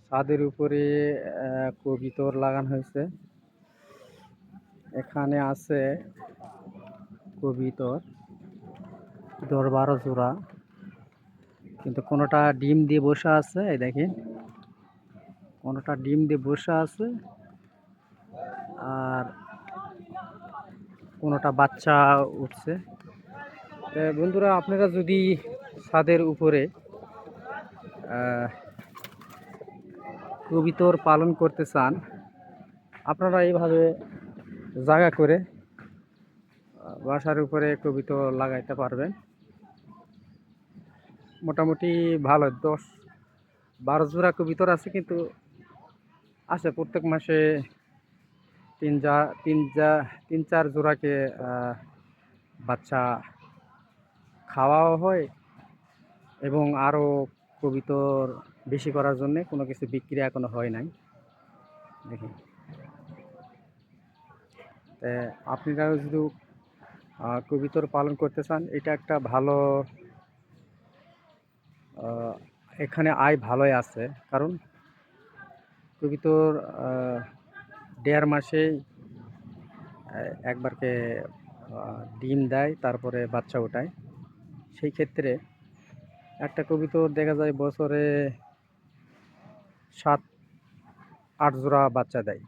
ছাদের উপরে কবিতর লাগানো হয়েছে। এখানে আছে কবিতর ১০-১২ জোড়া, কিন্তু কোনোটা ডিম দিয়ে বসে আছে। এই দেখেন, কোনোটা ডিম দিয়ে বসে আছে, আর কোনোটা বাচ্চা উঠছে। বন্ধুরা, আপনারা যদি ছাদের উপরে কবিতর পালন করতে চান, আপনারা এইভাবে জায়গা করে বাসার উপরে কবিতর লাগাইতে পারবেন। মোটামুটি ভালো ১০-১২ জোড়া কবিতর আছে, কিন্তু আছে প্রত্যেক মাসে ৩-৪ জোড়াকে বাচ্চা খাওয়াও হয়, এবং আরও কবিতর বেশি করার জন্য কোনো কিছু বিক্রি এখনো হয় নাই। দেখি, আপনারাও যদি কবিতর পালন করতে চান, এটা একটা ভালো, এখানে আয় ভালোই আছে। কারণ কবিতর ১.৫ মাসেই একবারকে ডিম দেয়, তারপরে বাচ্চা ওঠায়। সেই ক্ষেত্রে একটা কবিতর দেখা যায় বছরে ৭-৮ জোড়া বাচ্চা দেয়।